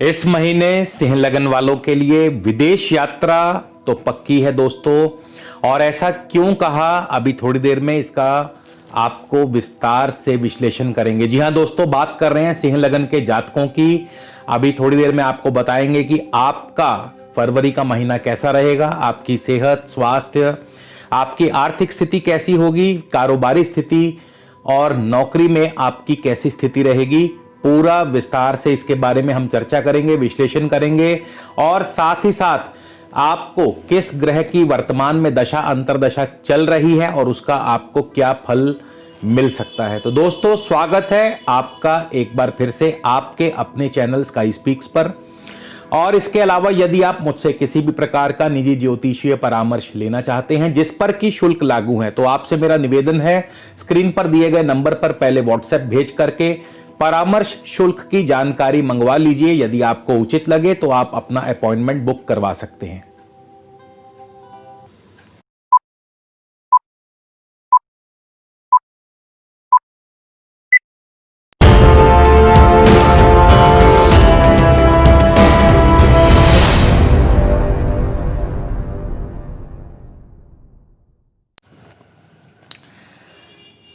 इस महीने सिंह लगन वालों के लिए विदेश यात्रा तो पक्की है दोस्तों। और ऐसा क्यों कहा, अभी थोड़ी देर में इसका आपको विस्तार से विश्लेषण करेंगे। जी हां दोस्तों, बात कर रहे हैं सिंह लगन के जातकों की। अभी थोड़ी देर में आपको बताएंगे कि आपका फरवरी का महीना कैसा रहेगा, आपकी सेहत, स्वास्थ्य, आपकी आर्थिक स्थिति कैसी होगी, कारोबारी स्थिति और नौकरी में आपकी कैसी स्थिति रहेगी। पूरा विस्तार से इसके बारे में हम चर्चा करेंगे, विश्लेषण करेंगे और साथ ही साथ आपको किस ग्रह की वर्तमान में दशा अंतरदशा चल रही है और उसका आपको क्या फल मिल सकता है। तो दोस्तों, स्वागत है आपका एक बार फिर से आपके अपने चैनल स्काई स्पीक्स पर। और इसके अलावा यदि आप मुझसे किसी भी प्रकार का निजी ज्योतिषीय परामर्श लेना चाहते हैं जिस पर कि शुल्क लागू है, तो आपसे मेरा निवेदन है, स्क्रीन पर दिए गए नंबर पर पहले व्हाट्सएप भेज करके परामर्श शुल्क की जानकारी मंगवा लीजिए। यदि आपको उचित लगे तो आप अपना अपॉइंटमेंट बुक करवा सकते हैं।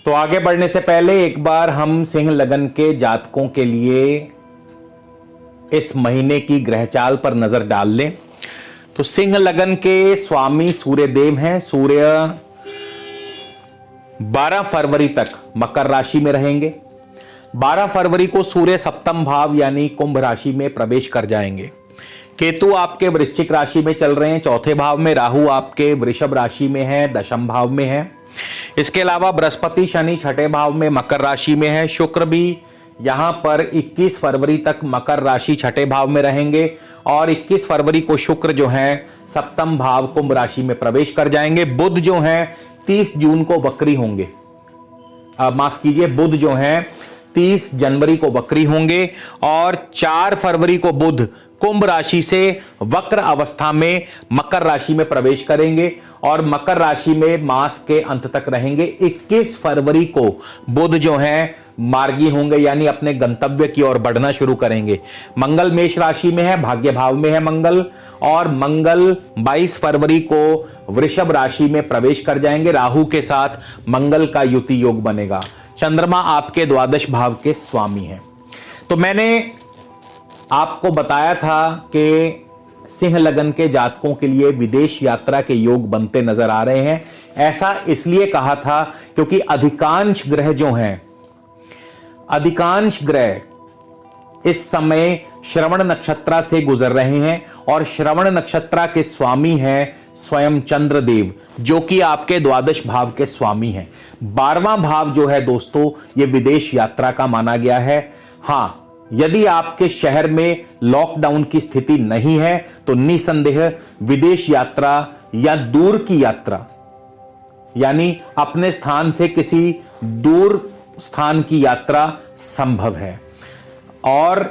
तो आगे बढ़ने से पहले एक बार हम सिंह लगन के जातकों के लिए इस महीने की ग्रहचाल पर नजर डाल लें। तो सिंह लगन के स्वामी सूर्य देव हैं। सूर्य 12 फरवरी तक मकर राशि में रहेंगे। 12 फरवरी को सूर्य सप्तम भाव यानी कुंभ राशि में प्रवेश कर जाएंगे। केतु आपके वृश्चिक राशि में चल रहे हैं, चौथे भाव में। राहु आपके वृषभ राशि में है, दशम भाव में है। इसके अलावा बृहस्पति शनि छठे भाव में मकर राशि में है। शुक्र भी यहां पर 21 फरवरी तक मकर राशि छठे भाव में रहेंगे और 21 फरवरी को शुक्र जो है सप्तम भाव कुंभ राशि में प्रवेश कर जाएंगे। बुध जो है 30 जून को वक्री होंगे, माफ कीजिए, बुध जो है 30 जनवरी को वक्री होंगे और 4 फरवरी को बुध कुंभ राशि से वक्र अवस्था में मकर राशि में प्रवेश करेंगे और मकर राशि में मास के अंत तक रहेंगे। 21 फरवरी को बुध जो है मार्गी होंगे यानी अपने गंतव्य की ओर बढ़ना शुरू करेंगे। मंगल मेष राशि में है, भाग्य भाव में है मंगल, और मंगल 22 फरवरी को वृषभ राशि में प्रवेश कर जाएंगे। राहु के साथ मंगल का युति योग बनेगा। चंद्रमा आपके द्वादश भाव के स्वामी हैं। तो मैंने आपको बताया था कि सिंह लगन के जातकों के लिए विदेश यात्रा के योग बनते नजर आ रहे हैं। ऐसा इसलिए कहा था क्योंकि अधिकांश ग्रह जो हैं, अधिकांश ग्रह इस समय श्रवण नक्षत्र से गुजर रहे हैं और श्रवण नक्षत्र के स्वामी हैं स्वयं चंद्रदेव, जो कि आपके द्वादश भाव के स्वामी हैं। 12वां भाव जो है दोस्तों, ये विदेश यात्रा का माना गया है। हां, यदि आपके शहर में लॉकडाउन की स्थिति नहीं है तो निसंदेह विदेश यात्रा या दूर की यात्रा यानी अपने स्थान से किसी दूर स्थान की यात्रा संभव है। और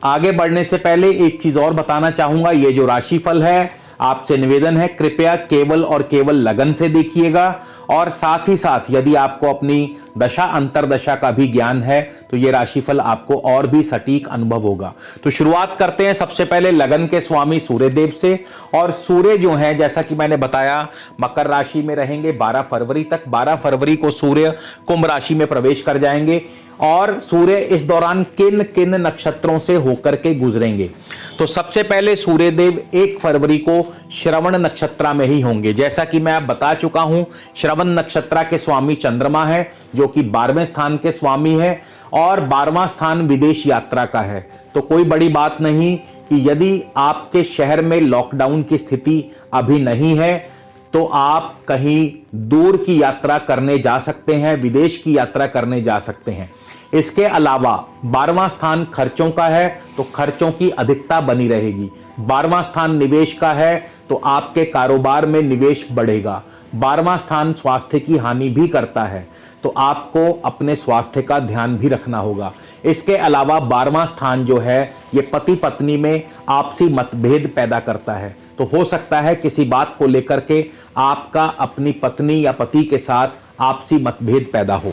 आगे बढ़ने से पहले एक चीज और बताना चाहूंगा, ये जो राशिफल है आपसे निवेदन है कृपया केवल और केवल लगन से देखिएगा और साथ ही साथ यदि आपको अपनी दशा अंतरदशा का भी ज्ञान है तो यह राशिफल आपको और भी सटीक अनुभव होगा। तो शुरुआत करते हैं सबसे पहले लगन के स्वामी सूर्य देव से। और सूर्य जो है, जैसा कि मैंने बताया, मकर राशि में रहेंगे 12 फरवरी तक। 12 फरवरी को सूर्य कुंभ राशि में प्रवेश कर जाएंगे और सूर्य इस दौरान किन किन नक्षत्रों से होकर के गुजरेंगे। तो सबसे पहले सूर्य देव 1 फरवरी को श्रवण नक्षत्र में ही होंगे। जैसा कि मैं आप बता चुका हूं, श्रवण नक्षत्र के स्वामी चंद्रमा है जो कि 12वें स्थान के स्वामी है और 12वां स्थान विदेश यात्रा का है। तो कोई बड़ी बात नहीं कि यदि आपके शहर में लॉकडाउन की स्थिति अभी नहीं है तो आप कहीं दूर की यात्रा करने जा सकते हैं, विदेश की यात्रा करने जा सकते हैं। इसके अलावा 12वां स्थान खर्चों का है तो खर्चों की अधिकता बनी रहेगी। 12वां स्थान निवेश का है तो आपके कारोबार में निवेश बढ़ेगा। 12वां स्थान स्वास्थ्य की हानि भी करता है तो आपको अपने स्वास्थ्य का ध्यान भी रखना होगा। इसके अलावा 12वां स्थान जो है ये पति पत्नी में आपसी मतभेद पैदा करता है। तो हो सकता है किसी बात को लेकर के आपका अपनी पत्नी या पति के साथ आपसी मतभेद पैदा हो।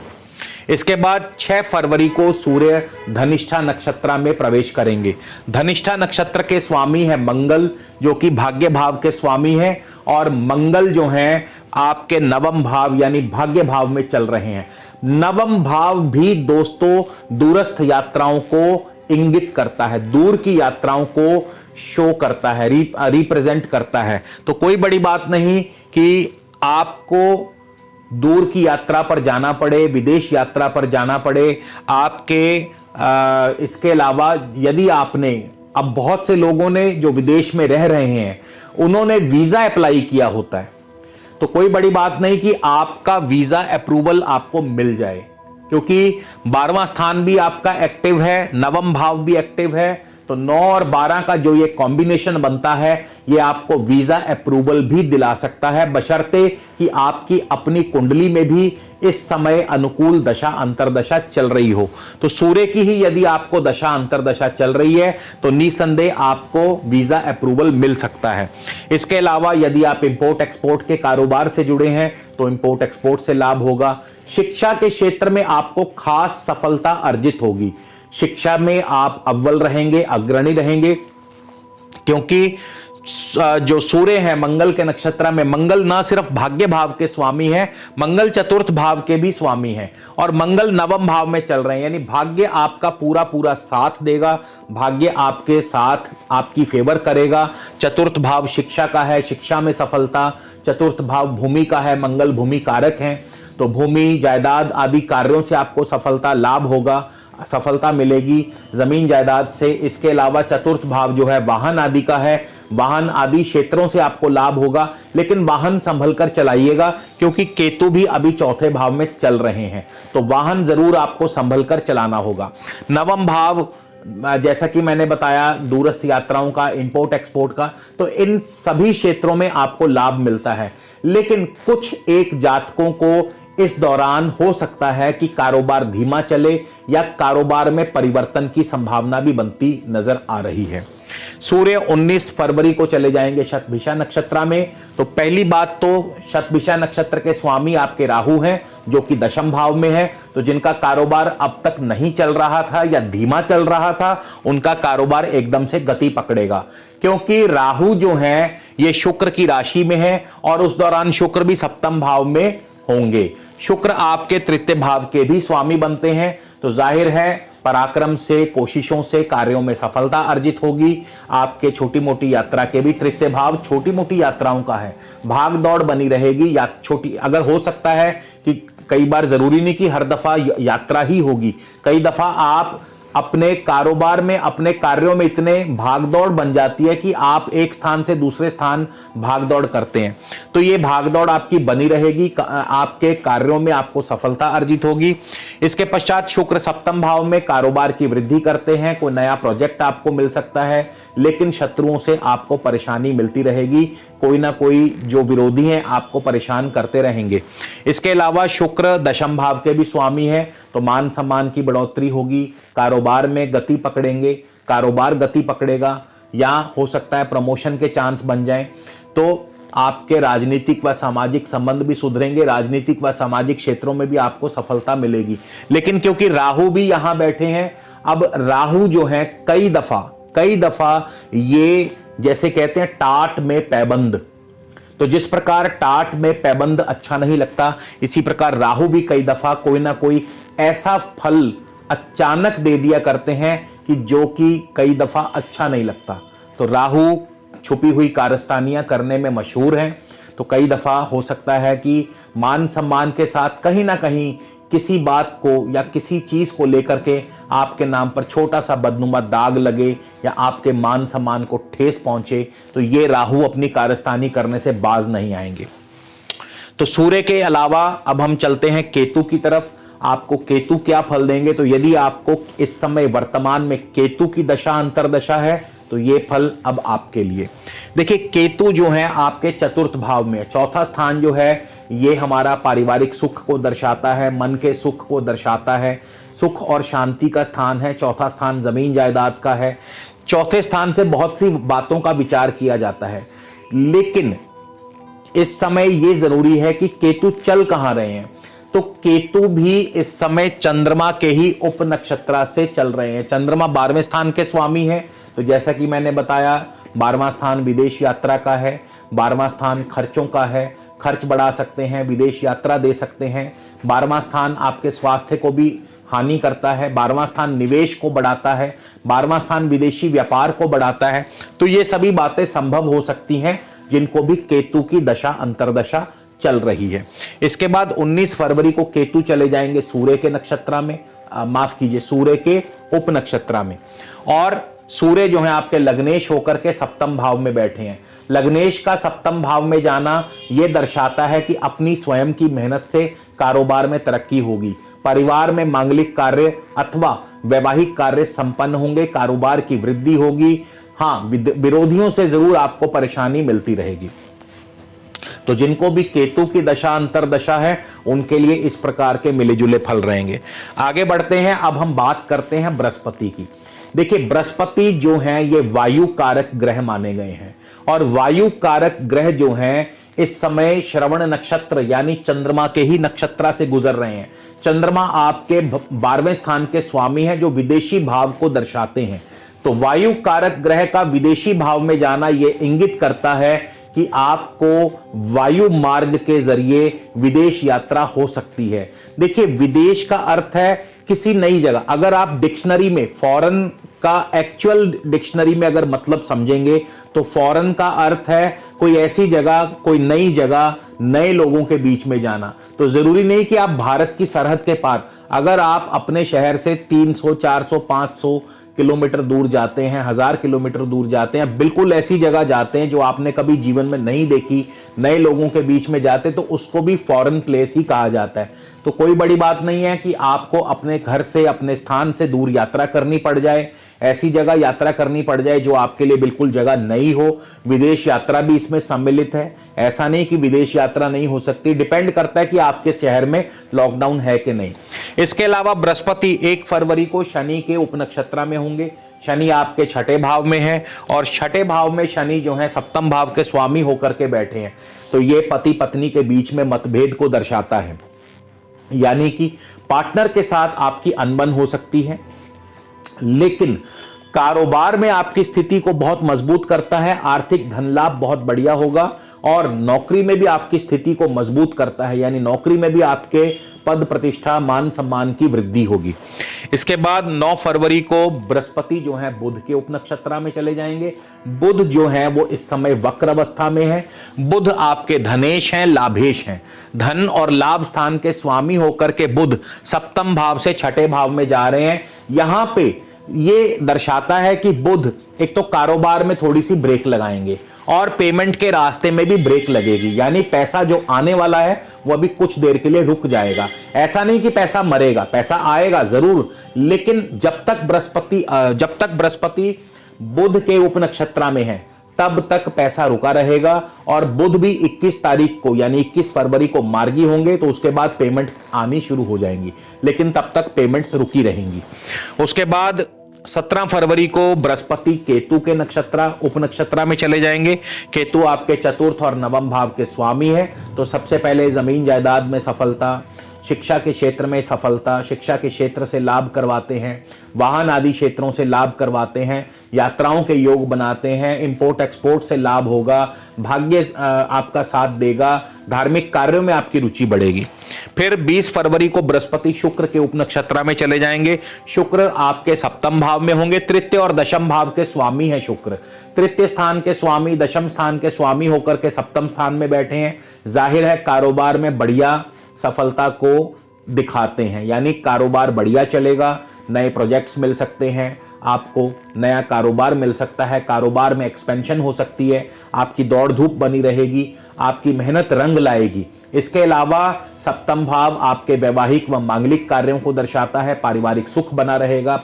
इसके बाद 6 फरवरी को सूर्य धनिष्ठा नक्षत्र में प्रवेश करेंगे। धनिष्ठा नक्षत्र के स्वामी है मंगल, जो कि भाग्य भाव के स्वामी है, और मंगल जो है आपके नवम भाव यानी भाग्य भाव में चल रहे हैं। नवम भाव भी दोस्तों दूरस्थ यात्राओं को इंगित करता है, दूर की यात्राओं को शो करता है, रिप्रेजेंट करता है। तो कोई बड़ी बात नहीं कि आपको दूर की यात्रा पर जाना पड़े, विदेश यात्रा पर जाना पड़े आपके। इसके अलावा यदि आपने, अब बहुत से लोगों ने जो विदेश में रह रहे हैं उन्होंने वीजा अप्लाई किया होता है, तो कोई बड़ी बात नहीं कि आपका वीजा अप्रूवल आपको मिल जाए, क्योंकि 12वां स्थान भी आपका एक्टिव है, नवम भाव भी एक्टिव है। तो 9 और 12 का जो ये कॉम्बिनेशन बनता है ये आपको वीजा अप्रूवल भी दिला सकता है, बशर्ते कि आपकी अपनी कुंडली में भी इस समय अनुकूल दशा अंतरदशा चल रही हो। तो सूर्य की ही यदि आपको दशा अंतरदशा चल रही है तो निसंदेह आपको वीजा अप्रूवल मिल सकता है। इसके अलावा यदि आप इंपोर्ट एक्सपोर्ट के कारोबार से जुड़े हैं तो इंपोर्ट एक्सपोर्ट से लाभ होगा। शिक्षा के क्षेत्र में आपको खास सफलता अर्जित होगी। शिक्षा में आप अव्वल रहेंगे, अग्रणी रहेंगे, क्योंकि जो सूर्य है मंगल के नक्षत्र में, मंगल ना सिर्फ भाग्य भाव के स्वामी है, मंगल चतुर्थ भाव के भी स्वामी है, और मंगल नवम भाव में चल रहे हैं, यानी भाग्य आपका पूरा पूरा साथ देगा, भाग्य आपके साथ आपकी फेवर करेगा। चतुर्थ भाव शिक्षा का है, शिक्षा में सफलता। चतुर्थ भाव भूमि का है, मंगल भूमि कारक हैं, तो भूमि जायदाद आदि कार्यों से आपको सफलता लाभ होगा, सफलता मिलेगी जमीन जायदाद से। इसके अलावा चतुर्थ भाव जो है वाहन आदि का है, वाहन आदि क्षेत्रों से आपको लाभ होगा, लेकिन वाहन संभल कर चलाइएगा, क्योंकि केतु भी अभी चौथे भाव में चल रहे हैं, तो वाहन जरूर आपको संभल कर चलाना होगा। नवम भाव जैसा कि मैंने बताया दूरस्थ यात्राओं का, इंपोर्ट एक्सपोर्ट का, तो इन सभी क्षेत्रों में आपको लाभ मिलता है। लेकिन कुछ एक जातकों को इस दौरान हो सकता है कि कारोबार धीमा चले या कारोबार में परिवर्तन की संभावना भी बनती नजर आ रही है। सूर्य 19 फरवरी को चले जाएंगे शतभिषा नक्षत्र में। तो पहली बात तो शतभिषा नक्षत्र के स्वामी आपके राहु हैं, जो कि दशम भाव में है। तो जिनका कारोबार अब तक नहीं चल रहा था या धीमा चल रहा था, उनका कारोबार एकदम से गति पकड़ेगा, क्योंकि राहु जो है ये शुक्र की राशि में है, और उस दौरान शुक्र भी सप्तम भाव में होंगे। शुक्र आपके तृतीय भाव के भी स्वामी बनते हैं, तो जाहिर है पराक्रम से, कोशिशों से कार्यों में सफलता अर्जित होगी। आपके छोटी मोटी यात्रा के भी तृतीय भाव छोटी मोटी यात्राओं का है, भाग दौड़ बनी रहेगी, या छोटी, अगर हो सकता है कि कई बार जरूरी नहीं कि हर दफा यात्रा ही होगी, कई दफा आप अपने कारोबार में, अपने कार्यों में इतने भागदौड़ बन जाती है कि आप एक स्थान से दूसरे स्थान भागदौड़ करते हैं, तो ये भागदौड़ आपकी बनी रहेगी, आपके कार्यों में आपको सफलता अर्जित होगी। इसके पश्चात शुक्र सप्तम भाव में कारोबार की वृद्धि करते हैं, कोई नया प्रोजेक्ट आपको मिल सकता है, लेकिन शत्रुओं से आपको परेशानी मिलती रहेगी, कोई ना कोई जो विरोधी हैं आपको परेशान करते रहेंगे। इसके अलावा शुक्र दशम भाव के भी स्वामी हैं, तो मान सम्मान की बढ़ोतरी होगी, कारोबार में गति पकड़ेंगे, कारोबार गति पकड़ेगा, या हो सकता है प्रमोशन के चांस बन जाएं। तो आपके राजनीतिक व सामाजिक संबंध भी सुधरेंगे, राजनीतिक व सामाजिक क्षेत्रों में भी आपको सफलता मिलेगी। लेकिन क्योंकि राहु भी यहां बैठे हैं, अब राहु जो है कई दफा ये जैसे कहते हैं टाट में पैबंद, तो जिस प्रकार टाट में पैबंद अच्छा नहीं लगता, इसी प्रकार राहु भी कई दफा कोई ना कोई ऐसा फल अचानक दे दिया करते हैं कि जो कि कई दफा अच्छा नहीं लगता। तो राहु छुपी हुई कारस्तानियां करने में मशहूर हैं, तो कई दफा हो सकता है कि मान सम्मान के साथ कहीं ना कहीं किसी बात को या किसी चीज को लेकर के आपके नाम पर छोटा सा बदनुमा दाग लगे या आपके मान सम्मान को ठेस पहुंचे, तो ये राहु अपनी कारस्तानी करने से बाज नहीं आएंगे। तो सूर्य के अलावा अब हम चलते हैं केतु की तरफ। आपको केतु क्या फल देंगे, तो यदि आपको इस समय वर्तमान में केतु की दशा अंतरदशा है तो ये फल अब आपके लिए। देखिए केतु जो है आपके चतुर्थ भाव में, चौथा स्थान जो है ये हमारा पारिवारिक सुख को दर्शाता है, मन के सुख को दर्शाता है, सुख और शांति का स्थान है। चौथा स्थान जमीन जायदाद का है। चौथे स्थान से बहुत सी बातों का विचार किया जाता है, लेकिन इस समय यह जरूरी है कि केतु चल कहां रहे हैं। तो केतु भी इस समय चंद्रमा के ही उप नक्षत्र से चल रहे हैं। चंद्रमा 12वें स्थान के स्वामी है, तो जैसा कि मैंने बताया 12वां स्थान विदेश यात्रा का है, 12वां स्थान खर्चों का है, खर्च बढ़ा सकते हैं, विदेश यात्रा दे सकते हैं। 12वां स्थान आपके स्वास्थ्य को भी हानि करता है, 12वां स्थान निवेश को बढ़ाता है, 12वां स्थान विदेशी व्यापार को बढ़ाता है। तो ये सभी बातें संभव हो सकती हैं जिनको भी केतु की दशा अंतरदशा चल रही है। इसके बाद 19 फरवरी को केतु चले जाएंगे सूर्य के नक्षत्र में, माफ कीजिए सूर्य के उप नक्षत्र में, और सूर्य जो है आपके लग्नेश होकर के सप्तम भाव में बैठे हैं। लग्नेश का सप्तम भाव में जाना यह दर्शाता है कि अपनी स्वयं की मेहनत से कारोबार में तरक्की होगी, परिवार में मांगलिक कार्य अथवा वैवाहिक कार्य संपन्न होंगे, कारोबार की वृद्धि होगी। हाँ, विरोधियों से जरूर आपको परेशानी मिलती रहेगी। तो जिनको भी केतु की दशा अंतरदशा है उनके लिए इस प्रकार के मिले-जुले फल रहेंगे। आगे बढ़ते हैं, अब हम बात करते हैं बृहस्पति की। देखिए बृहस्पति जो है ये वायु कारक ग्रह माने गए हैं, और वायु कारक ग्रह जो हैं इस समय श्रवण नक्षत्र यानी चंद्रमा के ही नक्षत्र से गुजर रहे हैं। चंद्रमा आपके 12वें स्थान के स्वामी हैं जो विदेशी भाव को दर्शाते हैं। तो वायु कारक ग्रह का विदेशी भाव में जाना यह इंगित करता है कि आपको वायु मार्ग के जरिए विदेश यात्रा हो सकती है। देखिए विदेश का अर्थ है किसी नई जगह। अगर आप डिक्शनरी में फॉरेन का एक्चुअल डिक्शनरी में अगर मतलब समझेंगे तो फॉरेन का अर्थ है कोई ऐसी जगह, कोई नई जगह, नए लोगों के बीच में जाना। तो जरूरी नहीं कि आप भारत की सरहद के पार, अगर आप अपने शहर से 300, 400, 500 किलोमीटर दूर जाते हैं, 1000 किलोमीटर दूर जाते हैं, बिल्कुल ऐसी जगह जाते हैं जो आपने कभी जीवन में नहीं देखी, नए लोगों के बीच में जाते, तो उसको भी फॉरेन प्लेस ही कहा जाता है। तो कोई बड़ी बात नहीं है कि आपको अपने घर से, अपने स्थान से दूर यात्रा करनी पड़ जाए, ऐसी जगह यात्रा करनी पड़ जाए जो आपके लिए बिल्कुल जगह नई हो। विदेश यात्रा भी इसमें सम्मिलित है, ऐसा नहीं कि विदेश यात्रा नहीं हो सकती, डिपेंड करता है कि आपके शहर में लॉकडाउन है कि नहीं। इसके अलावा बृहस्पति 1 फरवरी को शनि के उपनक्षत्र में होंगे। शनि आपके छठे भाव में है, और छठे भाव में शनि जो है सप्तम भाव के स्वामी होकर के बैठे हैं। तो ये पति पत्नी के बीच में मतभेद को दर्शाता है, यानी कि पार्टनर के साथ आपकी अनबन हो सकती है, लेकिन कारोबार में आपकी स्थिति को बहुत मजबूत करता है। आर्थिक धन लाभ बहुत बढ़िया होगा, और नौकरी में भी आपकी स्थिति को मजबूत करता है, यानी नौकरी में भी आपके पद प्रतिष्ठा मान सम्मान की वृद्धि होगी। इसके बाद 9 फरवरी को बृहस्पति जो है बुध के उपनक्षत्र में चले जाएंगे। बुध जो है वो इस समय वक्र अवस्था में है। बुध आपके धनेश हैं, लाभेश हैं। धन और लाभ स्थान के स्वामी होकर के बुध सप्तम भाव से छठे भाव में जा रहे हैं। यहां पे ये दर्शाता है कि बुध एक तो कारोबार में थोड़ी सी ब्रेक लगाएंगे, और पेमेंट के रास्ते में भी ब्रेक लगेगी, यानी पैसा जो आने वाला है वो अभी कुछ देर के लिए रुक जाएगा। ऐसा नहीं कि पैसा मरेगा, पैसा आएगा जरूर, लेकिन जब तक बृहस्पति बुध के उपनक्षत्र में है तब तक पैसा रुका रहेगा। और बुध भी 21 तारीख को यानी 21 फरवरी को मार्गी होंगे, तो उसके बाद पेमेंट आनी शुरू हो जाएंगी, लेकिन तब तक पेमेंट्स रुकी रहेंगी। उसके बाद 17 फरवरी को बृहस्पति केतु के नक्षत्र उपनक्षत्र में चले जाएंगे। केतु आपके चतुर्थ और नवम भाव के स्वामी है। तो सबसे पहले जमीन जायदाद में सफलता, शिक्षा के क्षेत्र में सफलता, शिक्षा के क्षेत्र से लाभ करवाते हैं, वाहन आदि क्षेत्रों से लाभ करवाते हैं, यात्राओं के योग बनाते हैं, इंपोर्ट एक्सपोर्ट से लाभ होगा, भाग्य आपका साथ देगा, धार्मिक कार्यों में आपकी रुचि बढ़ेगी। फिर 20 फरवरी को बृहस्पति शुक्र के उपनक्षत्र में चले जाएंगे। शुक्र आपके सप्तम भाव में होंगे। तृतीय और दशम भाव के स्वामी है शुक्र। तृतीय स्थान के स्वामी दशम स्थान के स्वामी होकर के सप्तम स्थान में बैठे हैं। जाहिर है कारोबार में बढ़िया सफलता को दिखाते हैं, यानी कारोबार बढ़िया चलेगा, नए प्रोजेक्ट्स मिल सकते हैं, आपको नया कारोबार मिल सकता है, कारोबार में एक्सपेंशन हो सकती है, आपकी दौड़ धूप बनी रहेगी, आपकी मेहनत रंग लाएगी। इसके अलावा सप्तम भाव आपके वैवाहिक व मांगलिक कार्यों को दर्शाता है, पारिवारिक सुख बना रहेगा,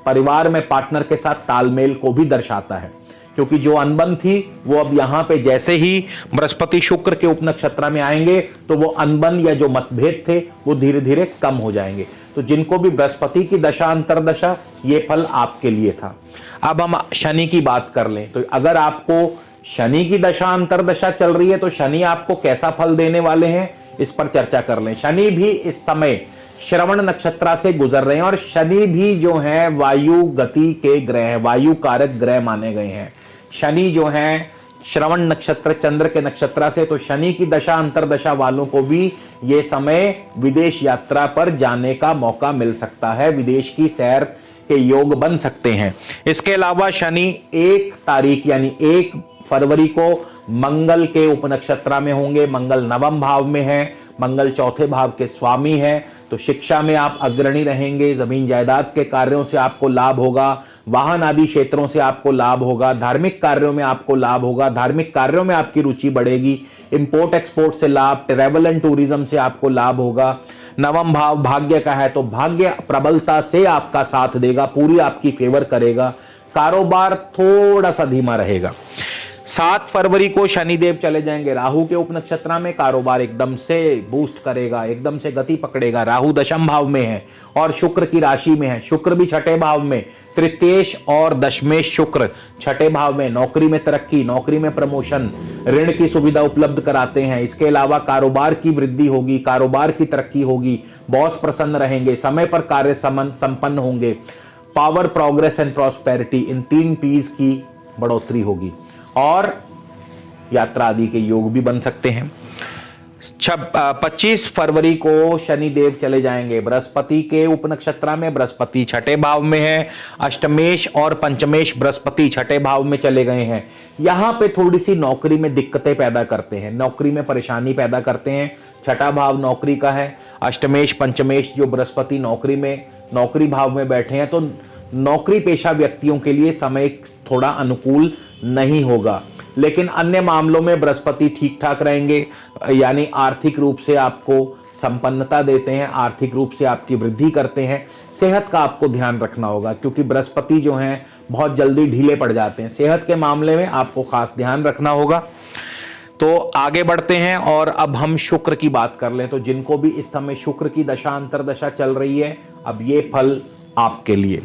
परिवार में पार्टनर के साथ तालमेल को भी दर्शाता है, क्योंकि जो अनबन थी वो अब यहां पे जैसे ही बृहस्पति शुक्र के उपनक्षत्र में आएंगे तो वो अनबन या जो मतभेद थे वो धीरे धीरे कम हो जाएंगे। तो जिनको भी बृहस्पति की दशा अंतरदशा, ये फल आपके लिए था। अब हम शनि की बात कर लें, तो अगर आपको शनि की दशा अंतरदशा चल रही है तो शनि आपको कैसा फल देने वाले हैं, इस पर चर्चा कर लें। शनि भी इस समय श्रवण नक्षत्र से गुजर रहे हैं और शनि भी जो है वायु गति के ग्रह है, वायु कारक ग्रह माने गए हैं। शनि जो है श्रवण नक्षत्र चंद्र के नक्षत्र से, तो शनि की दशा अंतरदशा वालों को भी ये समय विदेश यात्रा पर जाने का मौका मिल सकता है, विदेश की सैर के योग बन सकते हैं। इसके अलावा शनि 1 तारीख यानी 1 फरवरी को मंगल के उपनक्षत्र में होंगे। मंगल नवम भाव में है, मंगल चौथे भाव के स्वामी है, तो शिक्षा में आप अग्रणी रहेंगे, जमीन जायदाद के कार्यों से आपको लाभ होगा, वाहन आदि क्षेत्रों से आपको लाभ होगा, धार्मिक कार्यों में आपको लाभ होगा, धार्मिक कार्यों में आपकी रुचि बढ़ेगी, इंपोर्ट एक्सपोर्ट से लाभ, ट्रैवल एंड टूरिज्म से आपको लाभ होगा। नवम भाव भाग्य का है, तो भाग्य प्रबलता से आपका साथ देगा, पूरी आपकी फेवर करेगा। कारोबार थोड़ा सा धीमा रहेगा। 7 फरवरी को शनिदेव चले जाएंगे राहु के उपनक्षत्र में, कारोबार एकदम से बूस्ट करेगा, एकदम से गति पकड़ेगा। राहु दशम भाव में है और शुक्र की राशि में है, शुक्र भी छठे भाव में, तृतीयेश और दशमेश शुक्र छठे भाव में, नौकरी में तरक्की, नौकरी में प्रमोशन, ऋण की सुविधा उपलब्ध कराते हैं। इसके अलावा कारोबार की वृद्धि होगी, कारोबार की तरक्की होगी, बॉस प्रसन्न रहेंगे, समय पर कार्य संपन्न होंगे, पावर, प्रोग्रेस एंड प्रॉस्पेरिटी, इन 3 पीस की बढ़ोतरी होगी और यात्रा आदि के योग भी बन सकते हैं। 25 फरवरी को शनिदेव चले जाएंगे बृहस्पति के उपनक्षत्र में, बृहस्पति छठे भाव में है, अष्टमेश और पंचमेश बृहस्पति छठे भाव में चले गए हैं। यहां पे थोड़ी सी नौकरी में दिक्कतें पैदा करते हैं, नौकरी में परेशानी पैदा करते हैं। छठा भाव नौकरी का है, अष्टमेश पंचमेश जो बृहस्पति नौकरी भाव में बैठे हैं, तो नौकरी पेशा व्यक्तियों के लिए समय थोड़ा अनुकूल नहीं होगा, लेकिन अन्य मामलों में बृहस्पति ठीक ठाक रहेंगे, यानी आर्थिक रूप से आपको संपन्नता देते हैं, आर्थिक रूप से आपकी वृद्धि करते हैं। सेहत का आपको ध्यान रखना होगा क्योंकि बृहस्पति जो हैं बहुत जल्दी ढीले पड़ जाते हैं, सेहत के मामले में आपको खास ध्यान रखना होगा। तो आगे बढ़ते हैं और अब हम शुक्र की बात कर लें। तो जिनको भी इस समय शुक्र की दशा अंतरदशा चल रही है, अब ये फल आपके लिए।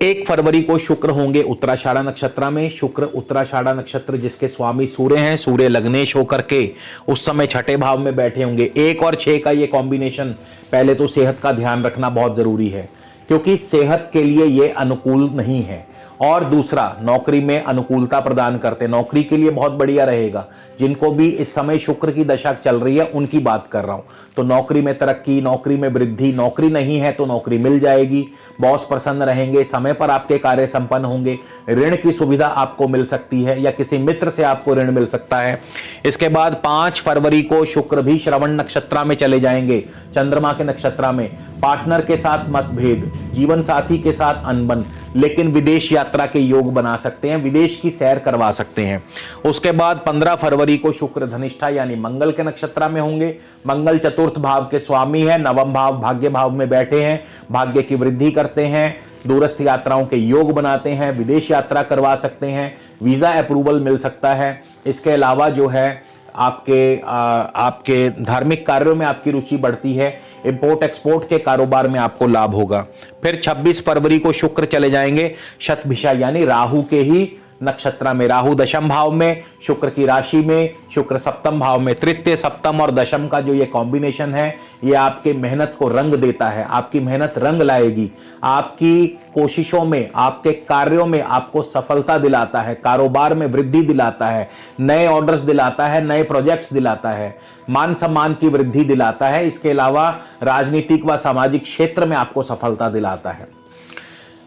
1 फरवरी को शुक्र होंगे उत्तराषाढ़ा नक्षत्र में। शुक्र उत्तराषाढ़ा नक्षत्र जिसके स्वामी सूर्य हैं, सूर्य लग्नेश होकर के उस समय छठे भाव में बैठे होंगे। 1 और 6 का ये कॉम्बिनेशन, पहले तो सेहत का ध्यान रखना बहुत जरूरी है क्योंकि सेहत के लिए ये अनुकूल नहीं है, और दूसरा नौकरी में अनुकूलता प्रदान करते, नौकरी के लिए बहुत बढ़िया रहेगा। जिनको भी इस समय शुक्र की दशा चल रही है उनकी बात कर रहा हूं, तो नौकरी में तरक्की, नौकरी में वृद्धि, नौकरी नहीं है तो नौकरी मिल जाएगी, बॉस प्रसन्न रहेंगे, समय पर आपके कार्य संपन्न होंगे, ऋण की सुविधा आपको मिल सकती है या किसी मित्र से आपको ऋण मिल सकता है। इसके बाद 5 फरवरी को शुक्र भी श्रवण नक्षत्र में चले जाएंगे, चंद्रमा के नक्षत्र में। पार्टनर के साथ मतभेद, जीवन साथी के साथ अनबन, लेकिन विदेश यात्रा के योग बना सकते हैं, विदेश की सैर करवा सकते हैं। उसके बाद 15 फरवरी को शुक्र धनिष्ठा यानी मंगल के नक्षत्र में होंगे। मंगल चतुर्थ भाव के स्वामी है, नवम भाव भाग्य भाव में बैठे हैं, भाग्य की वृद्धि करते हैं, दूरस्थ यात्राओं के योग बनाते हैं, विदेश यात्रा करवा सकते हैं, वीजा अप्रूवल मिल सकता है। इसके अलावा जो है आपके धार्मिक कार्यों में आपकी रुचि बढ़ती है, इंपोर्ट एक्सपोर्ट के कारोबार में आपको लाभ होगा। फिर 26 फरवरी को शुक्र चले जाएंगे शतभिषा यानी राहु के ही नक्षत्र में, राहु दशम भाव में, शुक्र की राशि में, शुक्र सप्तम भाव में। तृतीय, सप्तम और दशम का जो ये कॉम्बिनेशन है ये आपके मेहनत को रंग देता है, आपकी मेहनत रंग लाएगी, आपकी कोशिशों में, आपके कार्यों में आपको सफलता दिलाता है, कारोबार में वृद्धि दिलाता है, नए ऑर्डर्स दिलाता है, नए प्रोजेक्ट्स दिलाता है, मान सम्मान की वृद्धि दिलाता है। इसके अलावा राजनीतिक व सामाजिक क्षेत्र में आपको सफलता दिलाता है।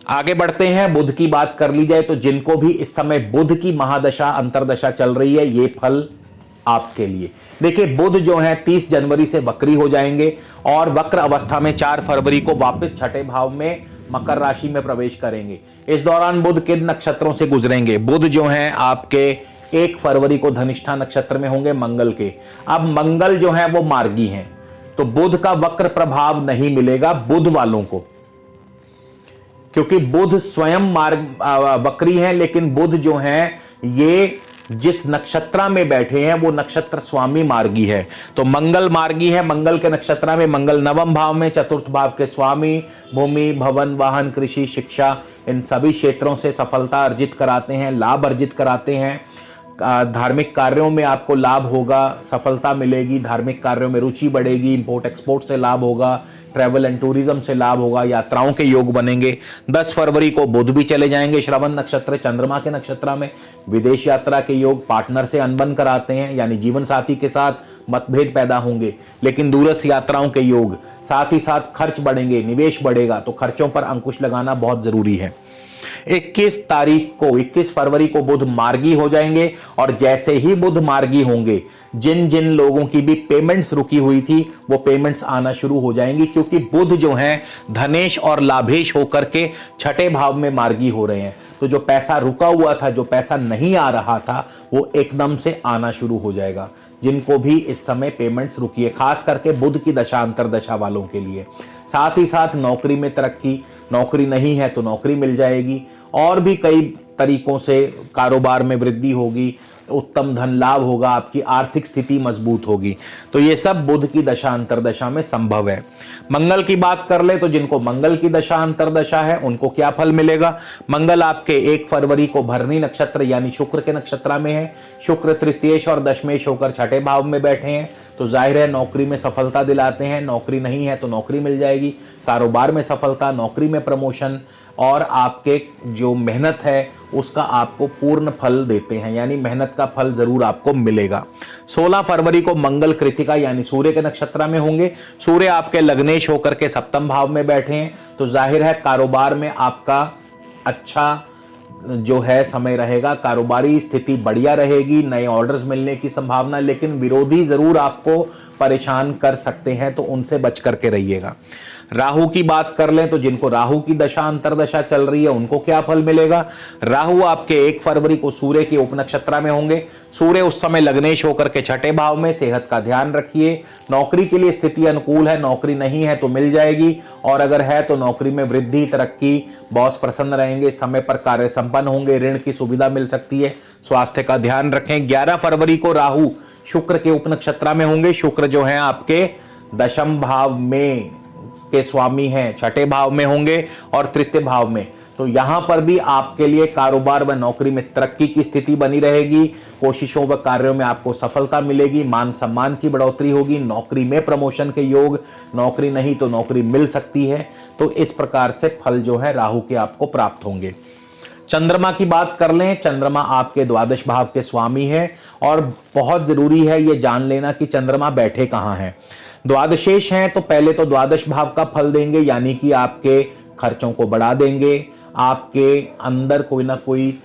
आगे बढ़ते हैं, बुध की बात कर ली जाए तो जिनको भी इस समय बुध की महादशा अंतरदशा चल रही है, ये फल आपके लिए। देखिए बुध जो है 30 जनवरी से वक्री हो जाएंगे और वक्र अवस्था में 4 फरवरी को वापस छठे भाव में मकर राशि में प्रवेश करेंगे। इस दौरान बुध किन नक्षत्रों से गुजरेंगे? बुध जो है आपके 1 फरवरी को धनिष्ठा नक्षत्र में होंगे मंगल के। अब मंगल जो है वो मार्गी हैं, तो बुध का वक्र प्रभाव नहीं मिलेगा बुध वालों को, क्योंकि बुध स्वयं वक्री हैं, लेकिन बुध जो है ये जिस नक्षत्र में बैठे हैं वो नक्षत्र स्वामी मार्गी है। तो मंगल मार्गी है, मंगल के नक्षत्र में, मंगल नवम भाव में, चतुर्थ भाव के स्वामी, भूमि, भवन, वाहन, कृषि, शिक्षा, इन सभी क्षेत्रों से सफलता अर्जित कराते हैं, लाभ अर्जित कराते हैं। धार्मिक कार्यों में आपको लाभ होगा, सफलता मिलेगी, धार्मिक कार्यों में रुचि बढ़ेगी, इंपोर्ट एक्सपोर्ट से लाभ होगा, ट्रैवल एंड टूरिज्म से लाभ होगा, यात्राओं के योग बनेंगे। 10 फरवरी को बुध भी चले जाएंगे श्रवण नक्षत्र चंद्रमा के नक्षत्र में। विदेश यात्रा के योग, पार्टनर से अनबन कराते हैं यानी जीवन साथी के साथ मतभेद पैदा होंगे, लेकिन दूरस्थ यात्राओं के योग, साथ ही साथ खर्च बढ़ेंगे, निवेश बढ़ेगा, तो खर्चों पर अंकुश लगाना बहुत जरूरी है। 21 फरवरी को बुध मार्गी हो जाएंगे और जैसे ही बुध मार्गी होंगे, जिन जिन लोगों की भी पेमेंट्स रुकी हुई थी वो पेमेंट्स आना शुरू हो जाएंगी, क्योंकि बुध जो है धनेश और लाभेश होकर के छठे भाव में मार्गी हो रहे हैं। तो जो पैसा रुका हुआ था, जो पैसा नहीं आ रहा था, वो एकदम से आना शुरू हो जाएगा। जिनको भी इस समय पेमेंट्स रुकी है, खास करके बुध की दशा अंतरदशा वालों के लिए। साथ ही साथ नौकरी में तरक्की, नौकरी नहीं है तो नौकरी मिल जाएगी, और भी कई तरीकों से कारोबार में वृद्धि होगी, उत्तम धन लाभ होगा, आपकी आर्थिक स्थिति मजबूत होगी। तो ये सब बुध की दशा अंतरदशा में संभव है। मंगल की बात कर ले तो जिनको मंगल की दशा अंतरदशा है उनको क्या फल मिलेगा। मंगल आपके 1 फरवरी को भरणी नक्षत्र यानी शुक्र के नक्षत्र में है। शुक्र तृतीयेश और दशमेश होकर छठे भाव में बैठे हैं, तो जाहिर है नौकरी में सफलता दिलाते हैं। नौकरी नहीं है तो नौकरी मिल जाएगी, कारोबार में सफलता, नौकरी में प्रमोशन, और आपके जो मेहनत है उसका आपको पूर्ण फल देते हैं, यानी मेहनत का फल जरूर आपको मिलेगा। 16 फरवरी को मंगल कृतिका यानी सूर्य के नक्षत्र में होंगे। सूर्य आपके लग्नेश होकर के सप्तम भाव में बैठे हैं, तो जाहिर है कारोबार में आपका अच्छा जो है समय रहेगा, कारोबारी स्थिति बढ़िया रहेगी, नए ऑर्डर्स मिलने की संभावना, लेकिन विरोधी जरूर आपको परेशान कर सकते हैं, तो उनसे बच करके रहिएगा। राहु की बात कर लें तो जिनको राहु की दशा अंतरदशा चल रही है उनको क्या फल मिलेगा। राहु आपके 1 फरवरी को सूर्य के उपनक्षत्र में होंगे। सूर्य उस समय लग्नेश होकर के छठे भाव में, सेहत का ध्यान रखिए। नौकरी के लिए स्थिति अनुकूल है, नौकरी नहीं है तो मिल जाएगी, और अगर है तो नौकरी में वृद्धि, तरक्की, बॉस प्रसन्न रहेंगे, समय पर कार्य संपन्न होंगे, ऋण की सुविधा मिल सकती है। स्वास्थ्य का ध्यान रखें। 11 फरवरी को राहु शुक्र के उपनक्षत्र में होंगे। शुक्र जो है आपके दशम भाव में के स्वामी हैं, छठे भाव में होंगे और तृतीय भाव में, तो यहां पर भी आपके लिए कारोबार व नौकरी में तरक्की की स्थिति बनी रहेगी। कोशिशों व कार्यों में आपको सफलता मिलेगी, मान सम्मान की बढ़ोतरी होगी, नौकरी में प्रमोशन के योग, नौकरी नहीं तो नौकरी मिल सकती है। तो इस प्रकार से फल जो है राहु के आपको प्राप्त होंगे। चंद्रमा की बात कर लें, चंद्रमा आपके द्वादश भाव के स्वामी है, और बहुत जरूरी है ये जान लेना कि चंद्रमा बैठे कहां हैं। द्वादशेश हैं तो पहले तो द्वादश भाव का फल देंगे, यानी कि आपके खर्चों को बढ़ा देंगे, आपके अंदर कोई ना कोई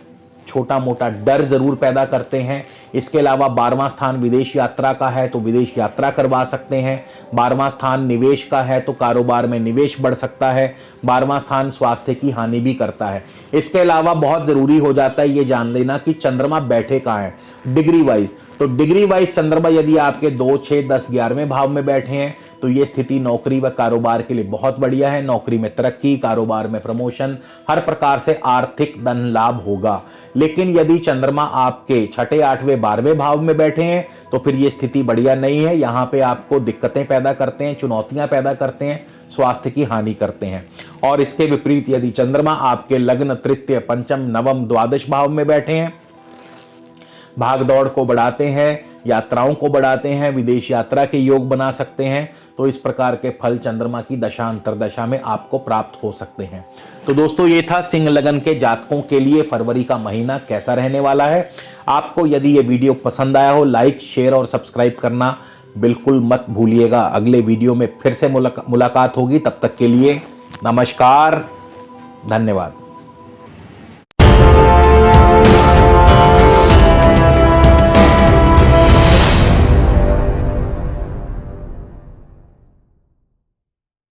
छोटा मोटा डर जरूर पैदा करते हैं। इसके अलावा 12वां स्थान विदेश यात्रा का है तो विदेश यात्रा करवा सकते हैं। 12वां स्थान निवेश का है तो कारोबार में निवेश बढ़ सकता है। 12वां स्थान स्वास्थ्य की हानि भी करता है। इसके अलावा बहुत जरूरी हो जाता है ये जान लेना कि चंद्रमा बैठे कहाँ है डिग्री वाइज। तो डिग्री वाइज चंद्रमा यदि आपके 2, 6, 10, 11वें भाव में बैठे हैं तो ये स्थिति नौकरी व कारोबार के लिए बहुत बढ़िया है। नौकरी में तरक्की, कारोबार में प्रमोशन, हर प्रकार से आर्थिक धन लाभ होगा। लेकिन यदि चंद्रमा आपके 6, 8वें, 12वें भाव में बैठे हैं तो फिर ये स्थिति बढ़िया नहीं है। यहाँ पे आपको दिक्कतें पैदा करते हैं, चुनौतियां पैदा करते हैं, स्वास्थ्य की हानि करते हैं। और इसके विपरीत यदि चंद्रमा आपके लग्न, तृतीय, पंचम, नवम, द्वादश भाव में बैठे हैं, भाग दौड़ को बढ़ाते हैं, यात्राओं को बढ़ाते हैं, विदेश यात्रा के योग बना सकते हैं, तो इस प्रकार के फल चंद्रमा की दशा अंतरदशा में आपको प्राप्त हो सकते हैं। तो दोस्तों ये था सिंह लगन के जातकों के लिए फरवरी का महीना कैसा रहने वाला है। आपको यदि ये वीडियो पसंद आया हो, लाइक, शेयर और सब्सक्राइब करना बिल्कुल मत भूलिएगा। अगले वीडियो में फिर से मुलाकात होगी, तब तक के लिए नमस्कार, धन्यवाद।